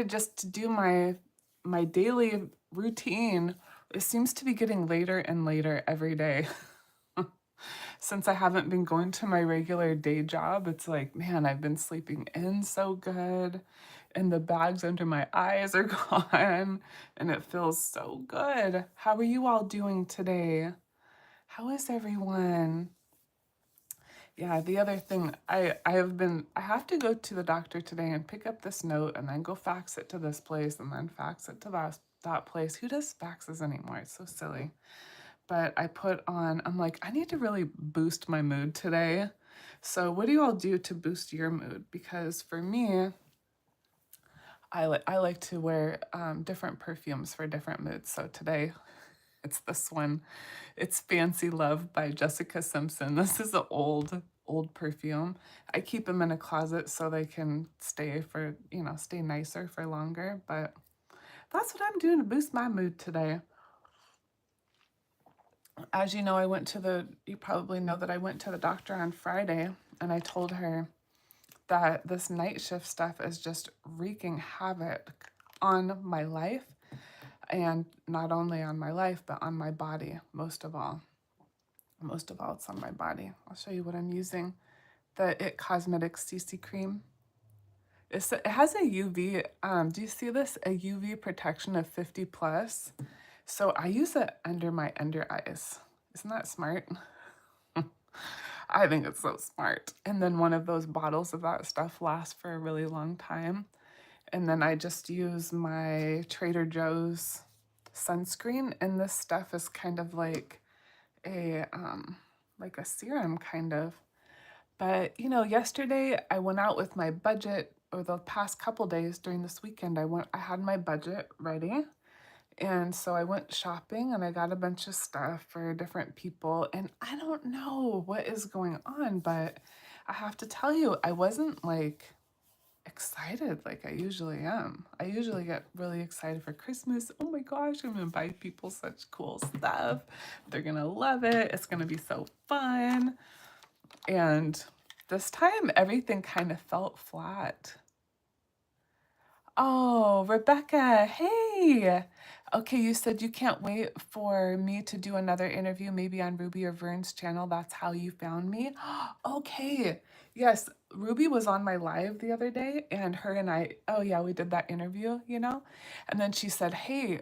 just to do my daily routine. It seems to be getting later and later every day. Since I haven't been going to my regular day job, it's like, man, I've been sleeping in so good, and the bags under my eyes are gone, and it feels so good. How are you all doing today? How is everyone? Yeah, the other thing, I have to go to the doctor today and pick up this note and then go fax it to this place and then fax it to that place. Who does faxes anymore? It's so silly. But I'm like, I need to really boost my mood today. So what do you all do to boost your mood? Because for me, I like to wear different perfumes for different moods. So today it's this one. It's Fancy Love by Jessica Simpson. This is an old perfume. I keep them in a closet so they can stay nicer for longer. But that's what I'm doing to boost my mood today. As you know, you probably know that I went to the doctor on Friday and I told her that this night shift stuff is just wreaking havoc on my life, and not only on my life, but on my body, most of all. Most of all, it's on my body. I'll show you what I'm using. The It Cosmetics CC cream. It has a UV, do you see this? A UV protection of 50 plus. So I use it under my under eyes. Isn't that smart? I think it's so smart. And then one of those bottles of that stuff lasts for a really long time. And then I just use my Trader Joe's sunscreen, and this stuff is kind of like a serum kind of. But yesterday I went out with my budget, or the past couple days during this weekend I had my budget ready. And so I went shopping and I got a bunch of stuff for different people. And I don't know what is going on, but I have to tell you, I wasn't like excited like I usually am. I usually get really excited for Christmas. Oh my gosh, I'm gonna buy people such cool stuff. They're gonna love it. It's gonna be so fun. And this time everything kind of felt flat. Oh, Rebecca, hey. Okay, you said you can't wait for me to do another interview, maybe on Ruby or Vern's channel. That's how you found me. Okay. Yes, Ruby was on my live the other day, and her and I, oh yeah, we did that interview. And then she said, hey,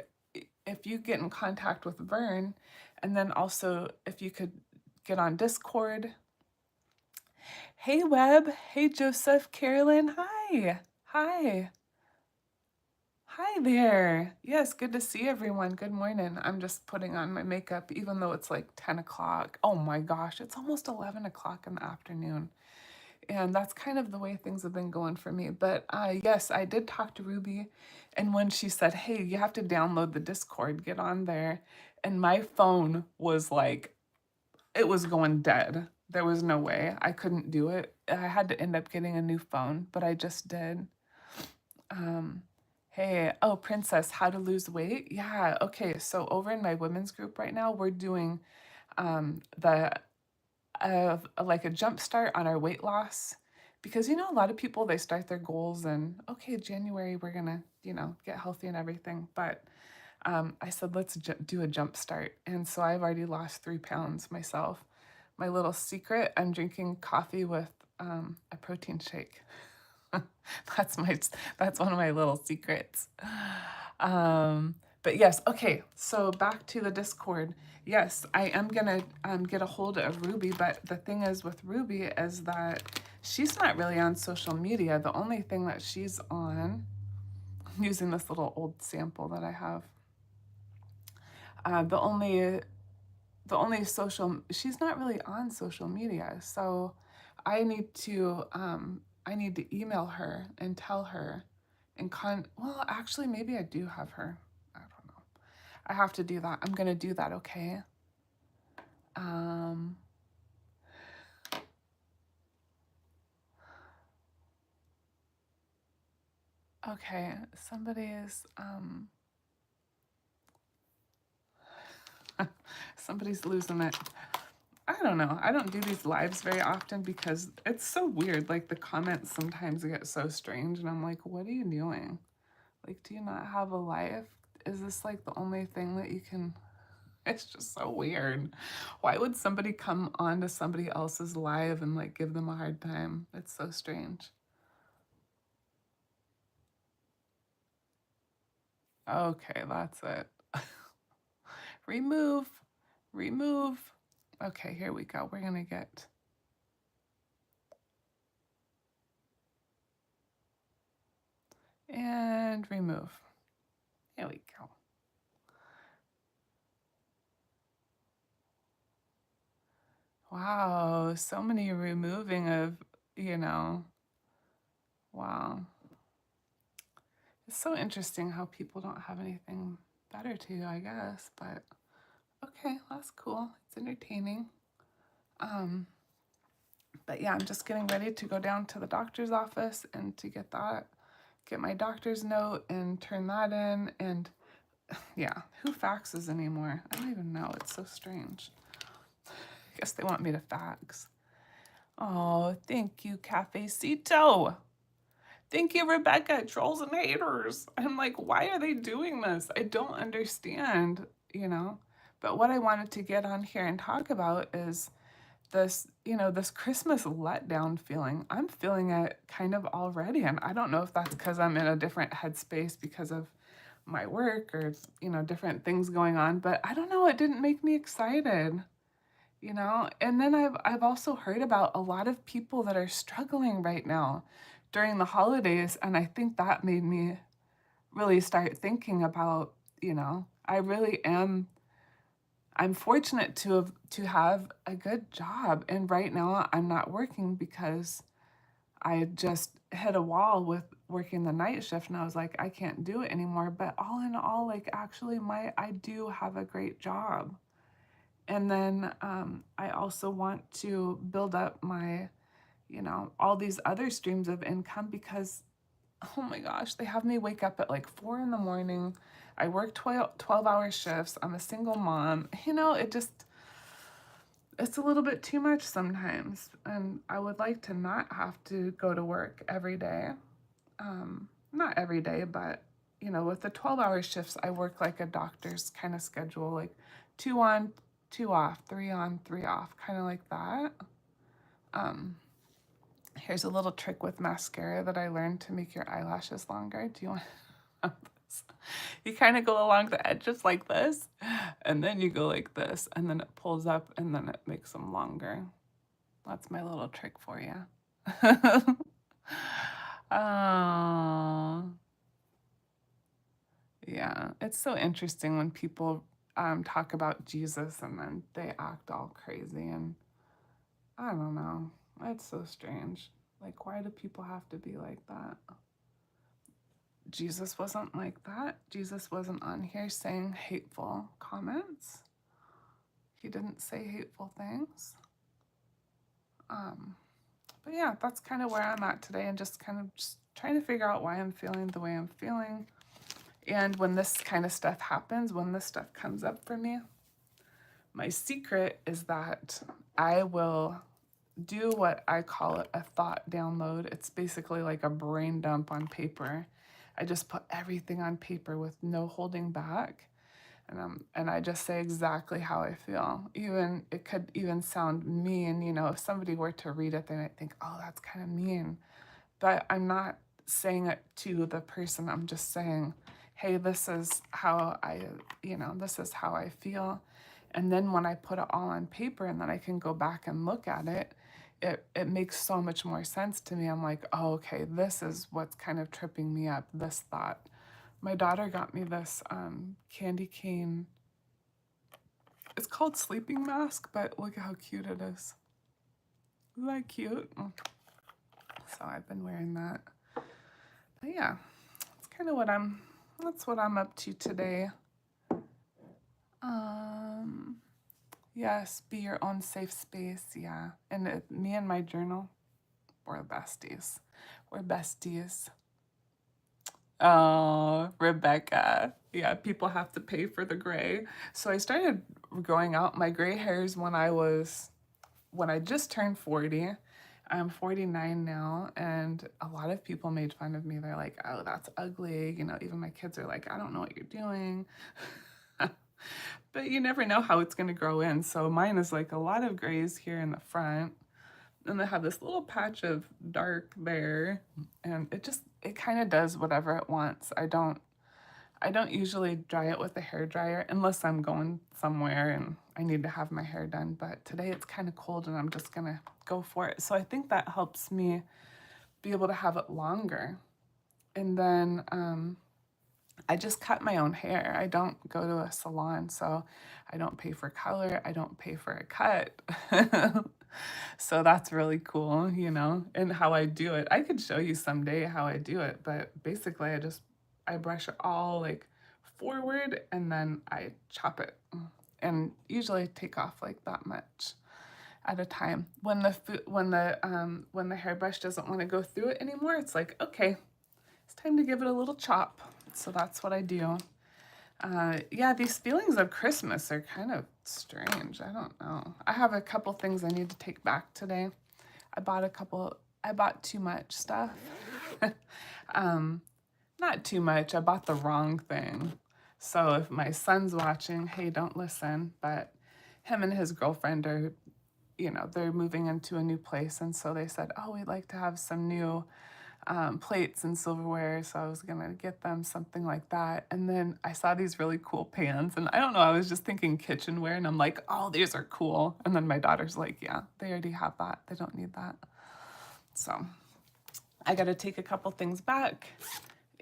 if you get in contact with Vern, and then also if you could get on Discord. Hey, Webb. Hey, Joseph, Carolyn. Hi. Hi. Hi there. Yes, good to see everyone. Good morning. I'm just putting on my makeup, even though it's like 10 o'clock. Oh my gosh, it's almost 11 o'clock in the afternoon. And that's kind of the way things have been going for me. But yes, I did talk to Ruby. And when she said, hey, you have to download the Discord, get on there. And my phone was like, it was going dead. There was no way. I couldn't do it. I had to end up getting a new phone, but I just did. Um, Hey, oh, Princess, how to lose weight? Yeah, okay. So over in my women's group right now, we're doing the like a jump start on our weight loss, because a lot of people, they start their goals and okay, January we're gonna get healthy and everything. But I said let's do a jump start, and so I've already lost 3 pounds myself. My little secret: I'm drinking coffee with a protein shake. That's my that's one of my little secrets. But yes, okay. So back to the Discord. Yes, I am gonna get a hold of Ruby, but the thing is with Ruby is that she's not really on social media. The only thing that she's on, I'm using this little old sample that I have. The only social, she's not really on social media. So I need to email her and tell her well, actually maybe I do have her. I don't know. I have to do that. I'm gonna do that, okay? Um okay, somebody is somebody's losing it. I don't know. I don't do these lives very often because it's so weird. Like the comments sometimes get so strange and I'm like, what are you doing? Like, do you not have a life? Is this like the only thing that you can? It's just so weird. Why would somebody come onto somebody else's live and like give them a hard time? It's so strange. Okay, that's it. Remove, remove. Okay, here we go. We're gonna get, and remove. There we go. Wow, so many removing of, you know, wow. It's so interesting how people don't have anything better to do, I guess, but okay, that's cool. It's entertaining. Um, but yeah, I'm just getting ready to go down to the doctor's office and to get my doctor's note and turn that in. And yeah, who faxes anymore? I don't even know. It's so strange. I guess they want me to fax. Oh, thank you, Cafecito. Thank you, Rebecca. Trolls and haters. I'm like, why are they doing this? I don't understand, you know? But what I wanted to get on here and talk about is this, this Christmas letdown feeling. I'm feeling it kind of already. And I don't know if that's because I'm in a different headspace because of my work or, different things going on. But I don't know. It didn't make me excited. And then I've also heard about a lot of people that are struggling right now during the holidays, and I think that made me really start thinking about, I really am I'm fortunate to have a good job, and right now I'm not working because I just hit a wall with working the night shift, and I was like, I can't do it anymore. But all in all, like, actually I do have a great job. And then I also want to build up my, all these other streams of income because, oh my gosh, they have me wake up at like 4 in the morning. I work 12-hour shifts. I'm a single mom. It's a little bit too much sometimes. And I would like to not have to go to work every day. Not every day, but, with the 12-hour shifts, I work like a doctor's kind of schedule, like 2 on, 2 off, 3 on, 3 off, kind of like that. Here's a little trick with mascara that I learned to make your eyelashes longer. Do you want this? You kind of go along the edges like this, and then you go like this, and then it pulls up, and then it makes them longer. That's my little trick for you. Oh, yeah. It's so interesting when people talk about Jesus and then they act all crazy, and I don't know. It's so strange. Like, why do people have to be like that? Jesus wasn't like that. Jesus wasn't on here saying hateful comments. He didn't say hateful things. But yeah, that's kind of where I'm at today, and just kind of just trying to figure out why I'm feeling the way I'm feeling. And when this kind of stuff happens, when this stuff comes up for me, my secret is that I will do what I call a thought download. It's basically like a brain dump on paper. I just put everything on paper with no holding back. And I just say exactly how I feel. Even it could even sound mean, if somebody were to read it, they might think, oh, that's kind of mean. But I'm not saying it to the person. I'm just saying, hey, this is how this is how I feel. And then when I put it all on paper and then I can go back and look at it, it makes so much more sense to me. I'm like, oh, okay, this is what's kind of tripping me up, this thought. My daughter got me this candy cane. It's called sleeping mask, but look at how cute it is. Isn't that cute? So I've been wearing that. But yeah, that's what I'm up to today. Yes, be your own safe space, yeah. And me and my journal, we're besties. We're besties. Oh, Rebecca. Yeah, people have to pay for the gray. So I started growing out my gray hairs when I just turned 40. I'm 49 now, and a lot of people made fun of me. They're like, oh, that's ugly. You know, even my kids are like, I don't know what you're doing. But you never know how it's going to grow in. So mine is like a lot of grays here in the front. And they have this little patch of dark there. And it kind of does whatever it wants. I don't usually dry it with a hair dryer unless I'm going somewhere and I need to have my hair done. But today it's kind of cold and I'm just gonna go for it. So I think that helps me be able to have it longer. And then I just cut my own hair. I don't go to a salon, so I don't pay for color. I don't pay for a cut. So that's really cool, you know, and how I do it. I could show you someday how I do it, but basically I brush it all like forward and then I chop it. And usually I take off like that much at a time. When the hairbrush doesn't want to go through it anymore, it's like, okay, it's time to give it a little chop. So that's what I do. Yeah, these feelings of Christmas are kind of strange. I don't know. I have a couple things I need to take back today. I bought too much stuff. Not too much. I bought the wrong thing. So if my son's watching, hey, don't listen. But him and his girlfriend are, you know, they're moving into a new place. And so they said, oh, we'd like to have some new plates and silverware, so I was gonna get them something like that. And then I saw these really cool pans, and I don't know, I was just thinking kitchenware, and I'm like, oh, these are cool. And then my daughter's like, yeah, they already have that. They don't need that. So I got to take a couple things back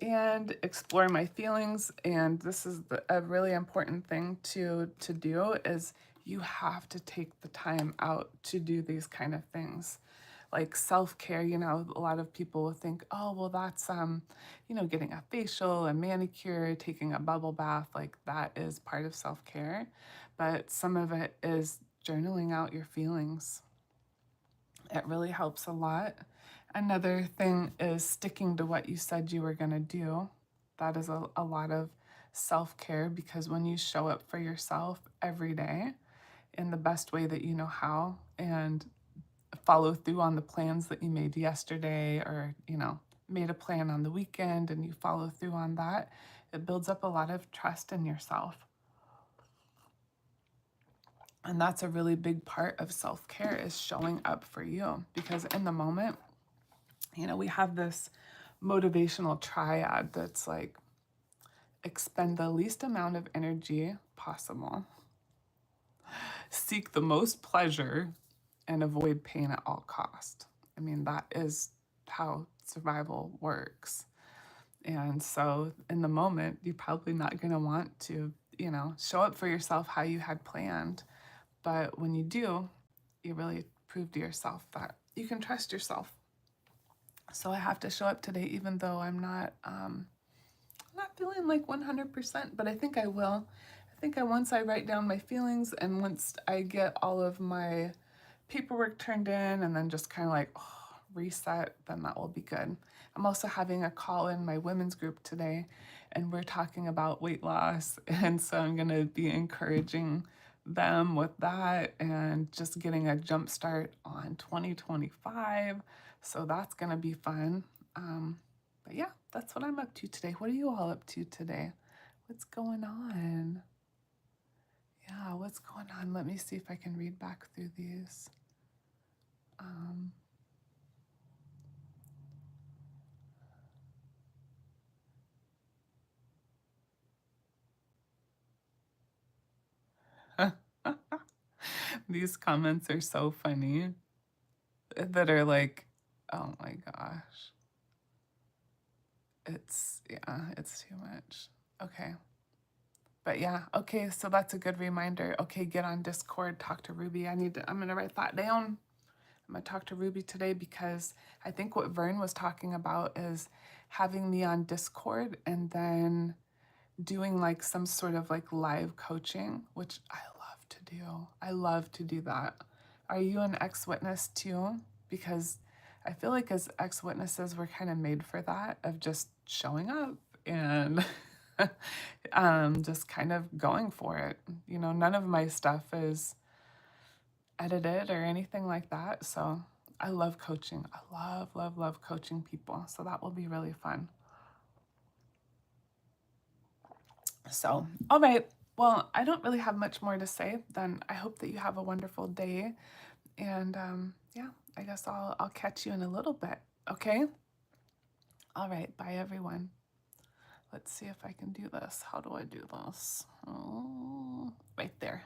and explore my feelings. And this is a really important thing to do is you have to take the time out to do these kind of things like self-care. You know, a lot of people will think, oh, well, that's you know, getting a facial, a manicure, taking a bubble bath, like that is part of self-care. But some of it is journaling out your feelings. It really helps a lot. Another thing is sticking to what you said you were going to do. That is a lot of self-care, because when you show up for yourself every day in the best way that you know how and follow through on the plans that you made yesterday, or, you know, made a plan on the weekend and you follow through on that, it builds up a lot of trust in yourself. And that's a really big part of self-care, is showing up for you, because in the moment, you know, we have this motivational triad that's like, expend the least amount of energy possible, seek the most pleasure, and avoid pain at all cost. I mean, that is how survival works. And so in the moment, you're probably not going to want to, you know, show up for yourself how you had planned. But when you do, you really prove to yourself that you can trust yourself. So I have to show up today, even though I'm not feeling like 100%, but I think I will. I think once I write down my feelings and once I get all of my paperwork turned in and then just kind of like reset, then that will be good. I'm also having a call in my women's group today, and we're talking about weight loss. And so I'm going to be encouraging them with that and just getting a jump start on 2025. So that's going to be fun. But yeah, that's what I'm up to today. What are you all up to today? What's going on? Yeah, what's going on? Let me see if I can read back through these. These comments are so funny that are like, oh my gosh. Yeah, it's too much. Okay. But yeah, okay, so that's a good reminder. Okay, get on Discord, talk to Ruby. I'm gonna write that down. I'm gonna talk to Ruby today, because I think what Vern was talking about is having me on Discord and then doing like some sort of like live coaching, which I love to do. I love to do that. Are you an ex-witness too? Because I feel like as ex-witnesses, we're kind of made for that, of just showing up and just kind of going for it. You know, none of my stuff is edited or anything like that. So I love coaching. I love, love, love coaching people. So that will be really fun. So, all right. Well, I don't really have much more to say. Then I hope that you have a wonderful day. And yeah, I guess I'll catch you in a little bit. Okay. All right. Bye, everyone. Let's see if I can do this. How do I do this? Oh, right there.